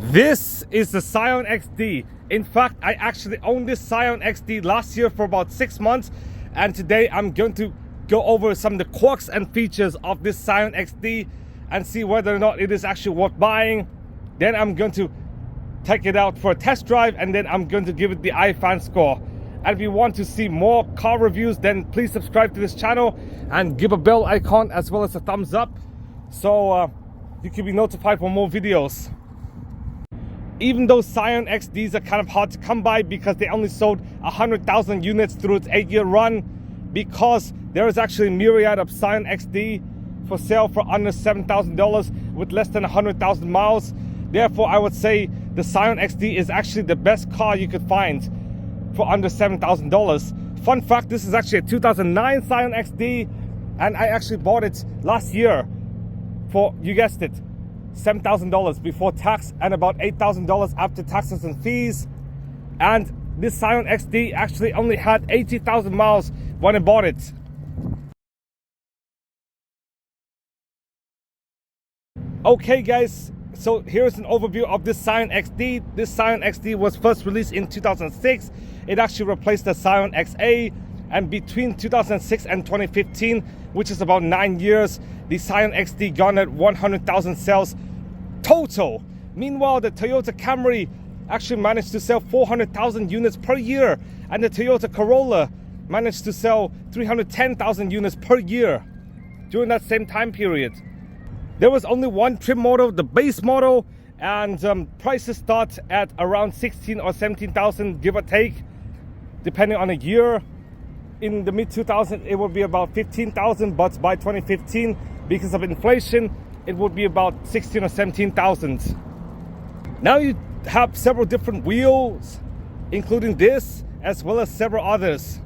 This is the Scion XD. In fact, I actually owned this Scion XD last year for about 6 months, and today I'm going to go over some of the quirks and features of this Scion XD and see whether or not it is actually worth buying. Then I'm going to take it out for a test drive, and then I'm going to give it the iPhanScore. And if you want to see more car reviews, then please subscribe to this channel and give a bell icon as well as a thumbs up, so you can be notified for more videos. Even though Scion XDs are kind of hard to come by because they only sold 100,000 units through its 8-year run, because there is actually a myriad of Scion XD for sale for under $7,000 with less than 100,000 miles. Therefore, I would say the Scion XD is actually the best car you could find for under $7,000. Fun fact, this is actually a 2009 Scion XD, and I actually bought it last year for, you guessed it, $7,000 before tax and about $8,000 after taxes and fees. And this Scion XD actually only had 80,000 miles when I bought it. Okay guys, so here's an overview of this Scion XD. This Scion XD was first released in 2006. It actually replaced the Scion XA, and between 2006 and 2015, which is about 9 years, the Scion XD garnered 100,000 sales total. Meanwhile, the Toyota Camry actually managed to sell 400,000 units per year, and the Toyota Corolla managed to sell 310,000 units per year during that same time period. There was only one trim model, the base model, and prices start at around 16 or 17,000, give or take, depending on a year. In the mid-2000s, it would be about 15,000, but by 2015, because of inflation, it would be about 16 or 17,000. Now you have several different wheels, including this, as well as several others.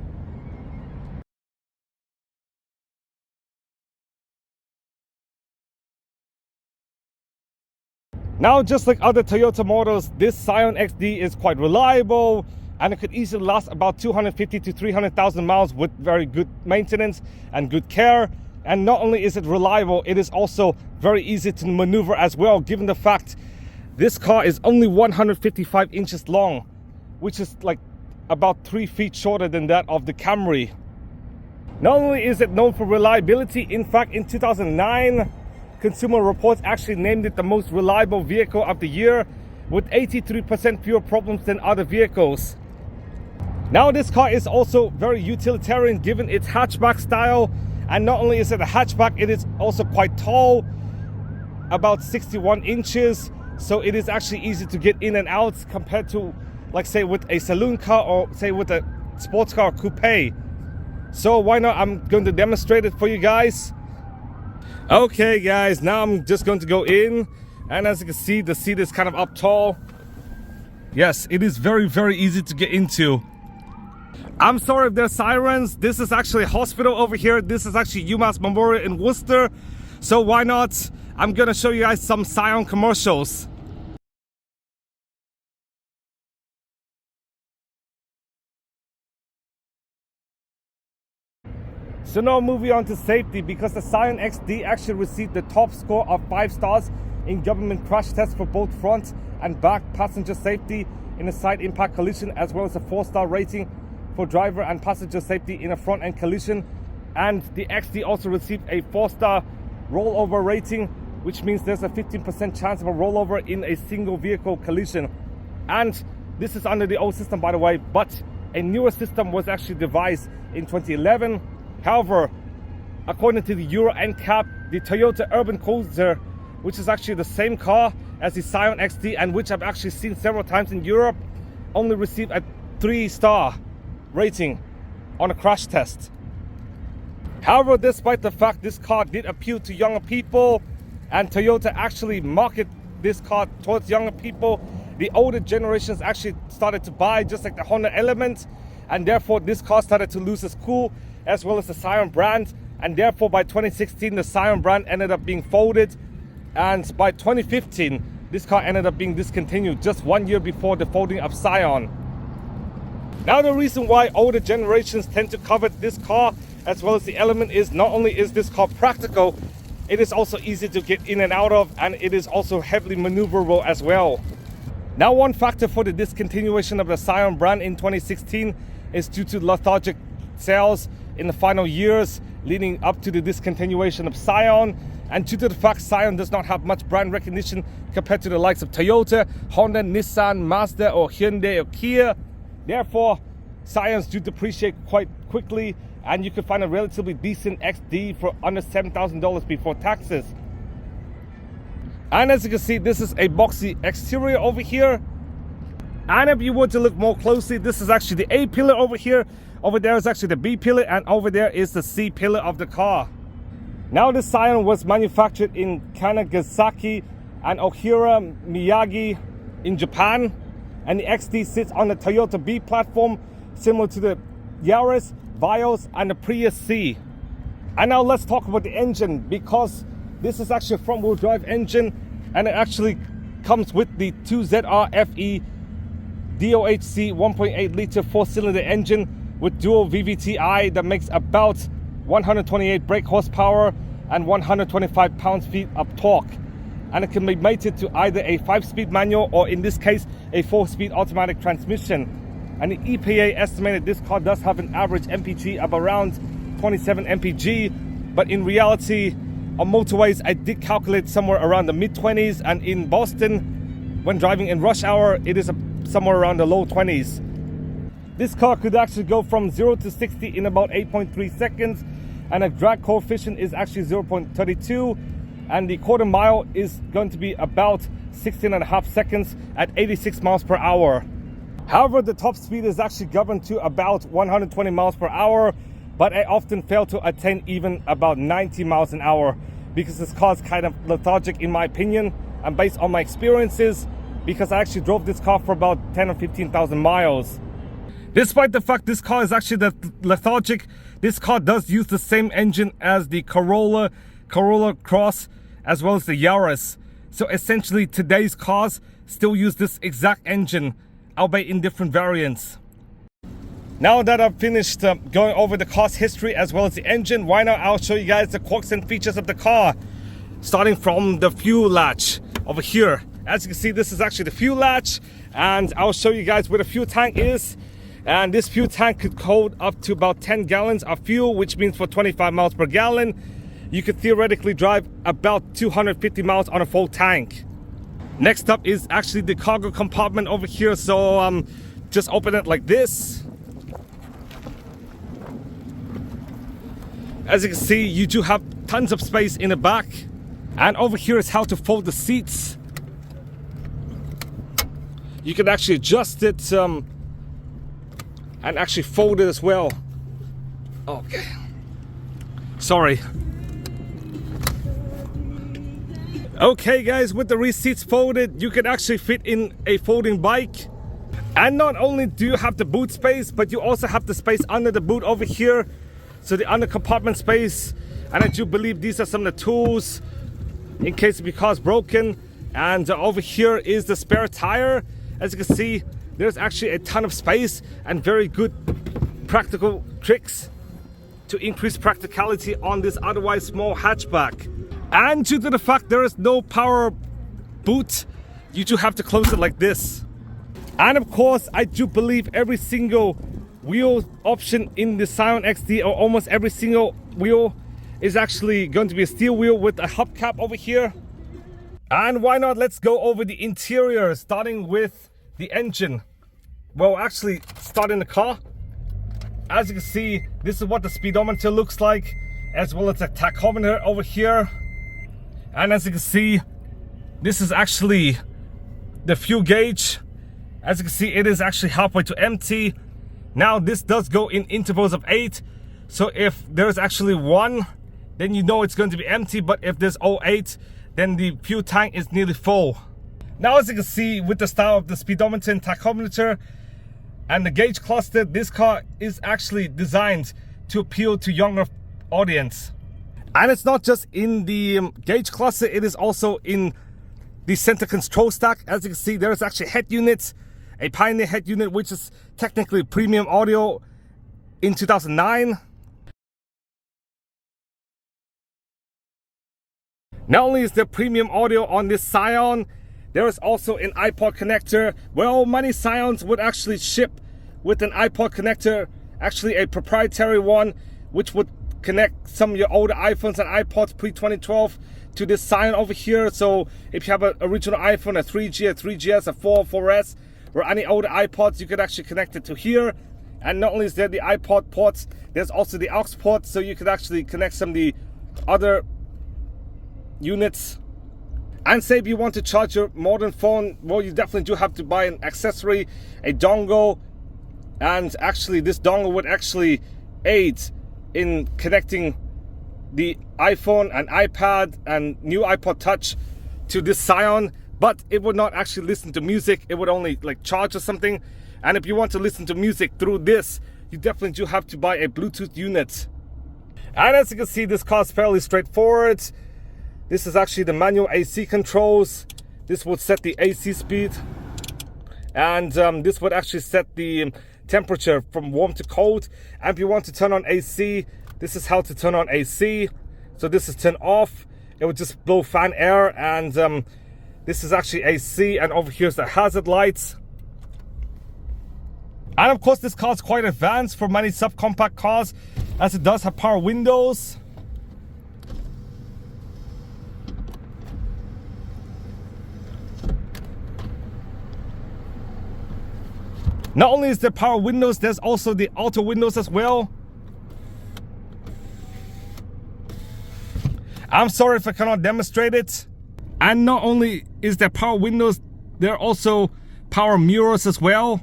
Now, just like other Toyota models, this Scion XD is quite reliable, and it could easily last about 250 to 300,000 miles with very good maintenance and good care. And not only is it reliable, it is also very easy to maneuver as well, given the fact this car is only 155 inches long, which is like about 3 feet shorter than that of the Camry. Not only is it known for reliability, in fact, in 2009, Consumer Reports actually named it the most reliable vehicle of the year, with 83% fewer problems than other vehicles. Now, this car is also very utilitarian given its hatchback style, and not only is it a hatchback, it is also quite tall, about 61 inches, so it is actually easy to get in and out compared to, like, say, with a saloon car or say with a sports car coupe. So why not? I'm going to demonstrate it for you guys. Okay guys, now I'm just going to go in, and as you can see, the seat is kind of up tall. Yes, it is very, very easy to get into. I'm sorry if there's sirens. This is actually a hospital over here. This is actually UMass Memorial in Worcester. So why not? I'm gonna show you guys some Scion commercials. So now moving on to safety, because the Scion XD actually received the top score of 5 stars in government crash tests for both front and back passenger safety in a side impact collision, as well as a 4-star rating for driver and passenger safety in a front end collision. And the XD also received a 4-star rollover rating, which means there's a 15% chance of a rollover in a single vehicle collision. And this is under the old system, by the way, but a newer system was actually devised in 2011. However, according to the Euro NCAP, the Toyota Urban Cruiser, which is actually the same car as the Scion XD and which I've actually seen several times in Europe, only received a 3-star rating on a crash test. However, despite the fact this car did appeal to younger people, and Toyota actually market this car towards younger people, the older generations actually started to buy, just like the Honda Element, and therefore this car started to lose its cool, as well as the Scion brand. And therefore by 2016 the Scion brand ended up being folded, and by 2015 this car ended up being discontinued, just 1 year before the folding of Scion. Now, the reason why older generations tend to covet this car as well as the Element is not only is this car practical, it is also easy to get in and out of, and it is also heavily maneuverable as well. Now, one factor for the discontinuation of the Scion brand in 2016 is due to lethargic sales in the final years leading up to the discontinuation of Scion, and due to the fact Scion does not have much brand recognition compared to the likes of Toyota, Honda, Nissan, Mazda, or Hyundai or Kia. Therefore, Scions do depreciate quite quickly, and you can find a relatively decent XD for under $7,000 before taxes. And as you can see, this is a boxy exterior over here. And if you were to look more closely, this is actually the A pillar over here. Over there is actually the B pillar, and over there is the C pillar of the car. Now, the Scion was manufactured in Kanagasaki and Ohira, Miyagi in Japan. And the XD sits on the Toyota B platform, similar to the Yaris, Vios, and the Prius C. And now let's talk about the engine, because this is actually a front-wheel drive engine, and it actually comes with the 2ZR-FE DOHC 1.8 liter 4-cylinder engine with dual VVTi that makes about 128 brake horsepower and 125 pound-feet of torque. And it can be mated to either a 5-speed manual or, in this case, a 4-speed automatic transmission. And the EPA estimated this car does have an average MPG of around 27 mpg, but in reality, on motorways, I did calculate somewhere around the mid-20s, and in Boston, when driving in rush hour, it is somewhere around the low 20s. This car could actually go from 0 to 60 in about 8.3 seconds, and a drag coefficient is actually 0.32, and the quarter mile is going to be about 16.5 seconds at 86 miles per hour. However, the top speed is actually governed to about 120 miles per hour, but I often fail to attain even about 90 miles an hour because this car is kind of lethargic in my opinion, and based on my experiences, because I actually drove this car for about 10 or 15,000 miles. Despite the fact this car is actually lethargic, this car does use the same engine as the Corolla Cross, as well as the Yaris. So essentially today's cars still use this exact engine, albeit in different variants. Now that I've finished going over the car's history as well as the engine, why not I'll show you guys the quirks and features of the car. Starting from the fuel latch over here. As you can see, this is actually the fuel latch, and I'll show you guys where the fuel tank is. And this fuel tank could hold up to about 10 gallons of fuel, which means for 25 miles per gallon, you could theoretically drive about 250 miles on a full tank. Next up is actually the cargo compartment over here. So just open it like this. As you can see, you do have tons of space in the back. And over here is how to fold the seats. You can actually adjust it and actually fold it as well. Okay. Sorry. Okay guys, with the rear seats folded, you can actually fit in a folding bike. And not only do you have the boot space, but you also have the space under the boot over here. So the under compartment space, and I do believe these are some of the tools in case the car's broken. And over here is the spare tire. As you can see, there's actually a ton of space and very good practical tricks to increase practicality on this otherwise small hatchback. And due to the fact there is no power boot, you do have to close it like this. And of course, I do believe every single wheel option in the Scion XD, or almost every single wheel, is actually going to be a steel wheel with a hubcap over here. And why not, let's go over the interior, starting with the engine. Well, actually, starting the car. As you can see, this is what the speedometer looks like, as well as a tachometer over here. And as you can see, this is actually the fuel gauge. As you can see, it is actually halfway to empty. Now, this does go in intervals of 8. So if there's actually 1, then you know it's going to be empty. But if there's 08, then the fuel tank is nearly full. Now, as you can see, with the style of the speedometer and tachometer and the gauge cluster, this car is actually designed to appeal to younger audience. And it's not just in the gauge cluster, it is also in the center control stack. As you can see, there's actually head units, a Pioneer head unit, which is technically premium audio in 2009. Not only is there premium audio on this Scion, There is also an iPod connector. Well, many Scions would actually ship with an iPod connector, actually a proprietary one, which would connect some of your older iPhones and iPods pre-2012 to this Scion over here. So if you have an original iPhone, a 3G, a 3GS, a 4, 4S, or any older iPods, you could actually connect it to here. And not only is there the iPod ports, there's also the aux ports, so you could actually connect some of the other units. And say if you want to charge your modern phone, well, you definitely do have to buy an accessory, a dongle. And actually this dongle would actually aid in connecting the iPhone and iPad and new iPod Touch to this Scion, but it would not actually listen to music. It would only like charge or something. And if you want to listen to music through this, you definitely do have to buy a Bluetooth unit. And as you can see, this car is fairly straightforward. This is actually the manual AC controls. This would set the AC speed, and this would actually set the temperature from warm to cold. And if you want to turn on AC, this is how to turn on AC. So this is turn off. It would just blow fan air, and this is actually AC, and over here's the hazard lights. And of course this car is quite advanced for many subcompact cars, as it does have power windows. Not only is there power windows, there's also the auto windows as well. I'm sorry if I cannot demonstrate it. And not only is there power windows, there are also power mirrors as well,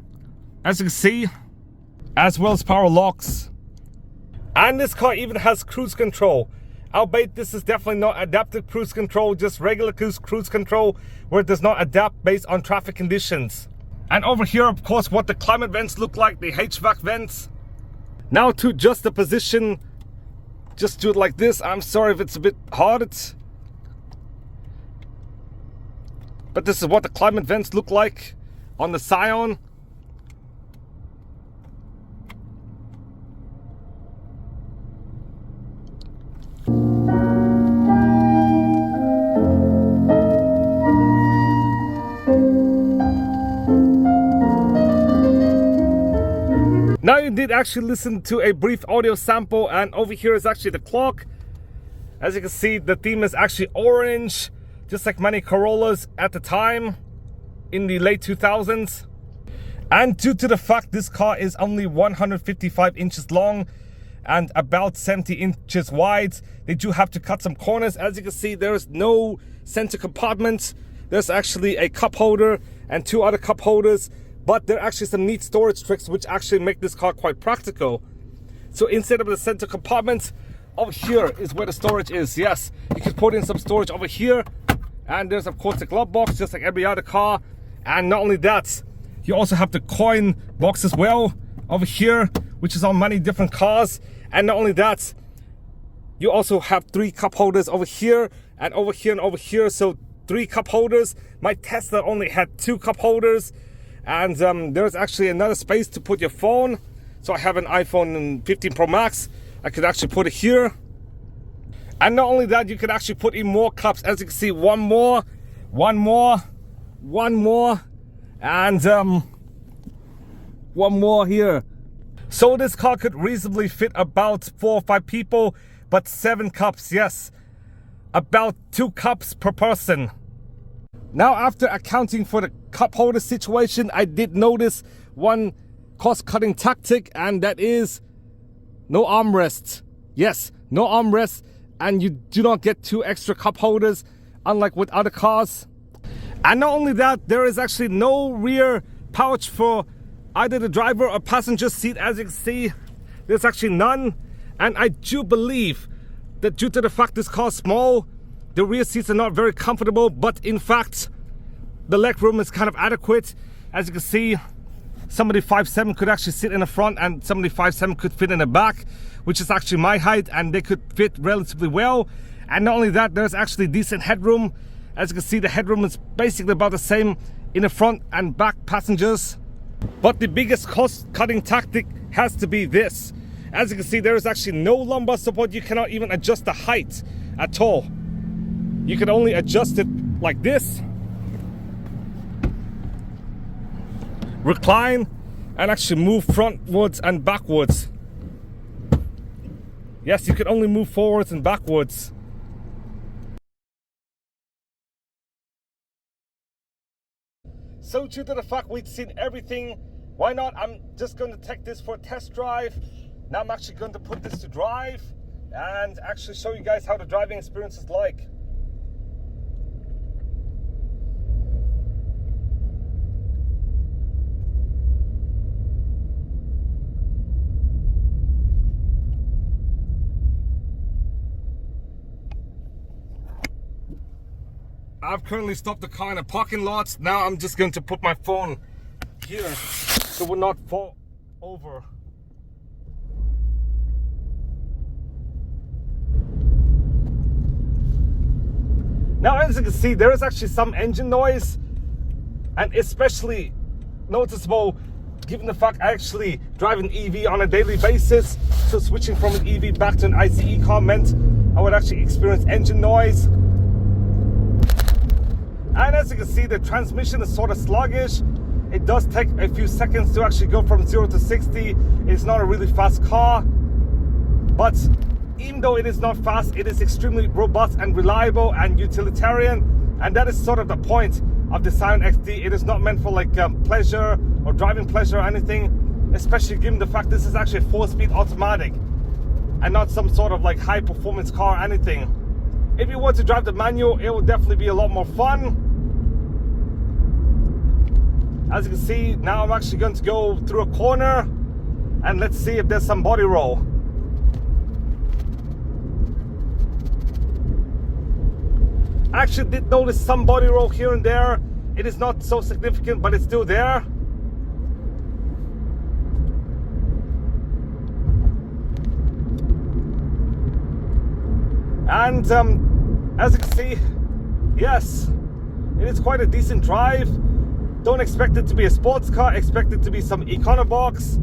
as you can see, as well as power locks. And this car even has cruise control. Albeit this is definitely not adaptive cruise control, just regular cruise control, where it does not adapt based on traffic conditions. And over here, of course, what the climate vents look like, the HVAC vents. Now to adjust the position, just do it like this. I'm sorry if it's a bit hard. But this is what the climate vents look like on the Scion. Now you did actually listen to a brief audio sample, and over here is actually the clock. As you can see, the theme is actually orange, just like many Corollas at the time in the late 2000s. And due to the fact this car is only 155 inches long and about 70 inches wide, they do have to cut some corners. As you can see, there is no center compartment. There's actually a cup holder and two other cup holders. But there are actually some neat storage tricks which actually make this car quite practical. So instead of the center compartment, over here is where the storage is. Yes, you can put in some storage over here. And there's of course the glove box, just like every other car. And not only that, you also have the coin box as well over here, which is on many different cars. And not only that, you also have three cup holders over here and over here and over here. So three cup holders. My Tesla only had two cup holders. And there's actually another space to put your phone. So I have an iPhone 15 Pro Max. I could actually put it here. And not only that, you could actually put in more cups. As you can see, one more, and one more here. So this car could reasonably fit about 4 or 5 people, but 7 cups, yes. About 2 cups per person. Now, after accounting for the cup holder situation, I did notice one cost-cutting tactic, and that is no armrest. Yes, no armrest, and you do not get 2 extra cup holders, unlike with other cars. And not only that, there is actually no rear pouch for either the driver or passenger seat. As you can see, there's actually none. And I do believe that due to the fact this car is small, the rear seats are not very comfortable, but in fact, the leg room is kind of adequate. As you can see, somebody 5'7" could actually sit in the front, and somebody 5'7" could fit in the back, which is actually my height, and they could fit relatively well. And not only that, there's actually decent headroom. As you can see, the headroom is basically about the same in the front and back passengers. But the biggest cost-cutting tactic has to be this. As you can see, there is actually no lumbar support. You cannot even adjust the height at all. You can only adjust it like this. recline, and actually move frontwards and backwards. Yes, you can only move forwards and backwards. So due to the fact we've seen everything, why not? I'm just going to take this for a test drive. Now I'm actually going to put this to drive and actually show you guys how the driving experience is like. I've currently stopped the car in a parking lot. Now I'm just going to put my phone here so it will not fall over. Now, as you can see, there is actually some engine noise, and especially noticeable given the fact I actually drive an EV on a daily basis. So switching from an EV back to an ICE car meant I would actually experience engine noise. And as you can see, the transmission is sort of sluggish. It does take a few seconds to actually go from 0 to 60. It's not a really fast car, but even though it is not fast, it is extremely robust and reliable and utilitarian. And that is sort of the point of the Scion XD. It is not meant for like pleasure or driving pleasure or anything, especially given the fact this is actually a 4-speed automatic and not some sort of like high performance car or anything. If you were to drive the manual, it will definitely be a lot more fun. As you can see, now I'm actually going to go through a corner and let's see if there's some body roll. I actually did notice some body roll here and there. It is not so significant, but it's still there. And as you can see, yes, it is quite a decent drive. Don't expect it to be a sports car, expect it to be some econobox,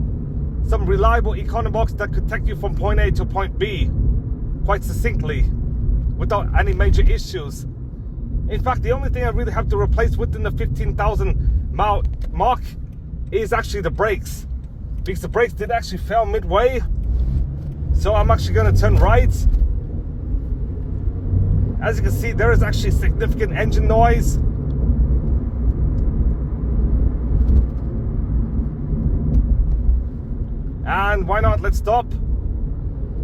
some reliable econobox that could take you from point A to point B quite succinctly without any major issues. In fact, the only thing I really have to replace within the 15,000 mile mark is actually the brakes, because the brakes did actually fail midway. So I'm actually going to turn right. As you can see, there is actually significant engine noise. And why not? Let's stop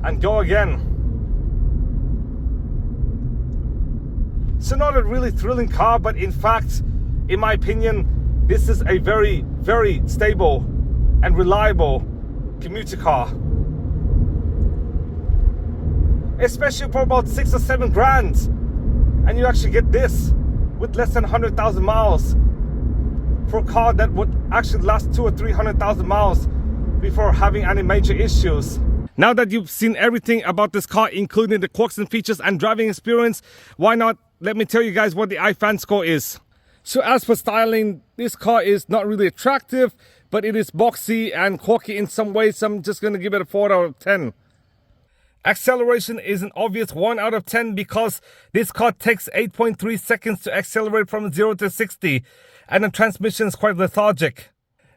and go again. So not a really thrilling car, but in fact, in my opinion, this is a very, very stable and reliable commuter car. Especially for about 6 or 7 grand. And you actually get this with less than 100,000 miles for a car that would actually last 200,000 or 300,000 miles before having any major issues. Now that you've seen everything about this car, including the quirks and features and driving experience, why not let me tell you guys what the iPhanScore is. So as for styling, this car is not really attractive, but it is boxy and quirky in some ways, so I'm just going to give it a 4 out of 10. Acceleration is an obvious 1 out of 10 because this car takes 8.3 seconds to accelerate from 0 to 60, and the transmission is quite lethargic.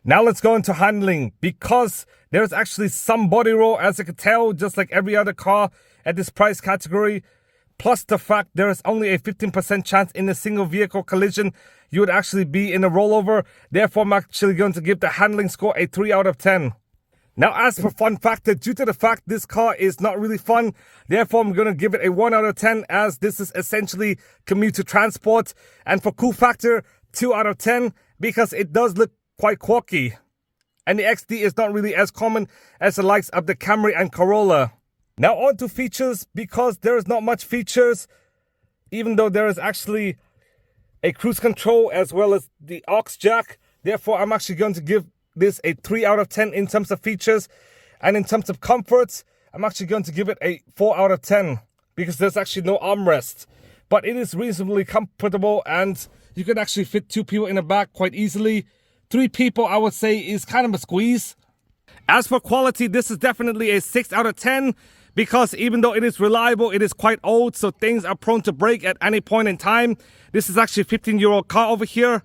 Now let's go into handling, because there's actually some body roll, as you can tell, just like every other car at this price category. Plus the fact there is only a 15% chance in a single vehicle collision you would actually be in a rollover. Therefore, I'm actually going to give the handling score a 3 out of 10. Now, as for fun factor, due to the fact this car is not really fun, therefore I'm going to give it a 1 out of 10, as this is essentially commuter transport. And for cool factor, 2 out of 10, because it does look quite quirky. And the XD is not really as common as the likes of the Camry and Corolla. Now on to features, because there is not much features, even though there is actually a cruise control as well as the aux jack. Therefore, I'm actually going to give this a 3 out of 10 in terms of features. And in terms of comforts, I'm actually going to give it a 4 out of 10, because there's actually no armrest. But it is reasonably comfortable, and you can actually fit 2 people in the back quite easily. 3 people, I would say, is kind of a squeeze. As for quality, this is definitely a 6 out of 10, because even though it is reliable, it is quite old, so things are prone to break at any point in time. This is actually a 15-year-old car over here.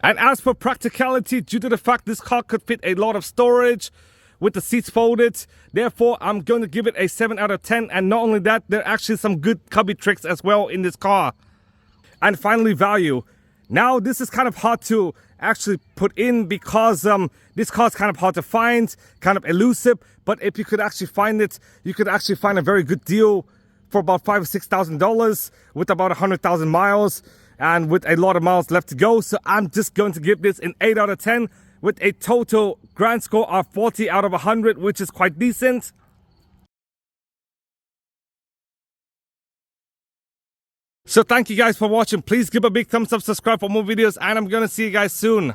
And as for practicality, due to the fact this car could fit a lot of storage with the seats folded, therefore I'm going to give it a 7 out of 10. And not only that, there are actually some good cubby tricks as well in this car. And finally, value. Now this is kind of hard to actually put in because this car is kind of hard to find, kind of elusive. But if you could actually find it, you could actually find a very good deal for about $5,000 or $6,000 with about 100,000 miles and with a lot of miles left to go. So I'm just going to give this an 8 out of 10 with a total grand score of 40 out of 100, which is quite decent. So thank you guys for watching. Please give a big thumbs up, subscribe for more videos, and I'm gonna see you guys soon.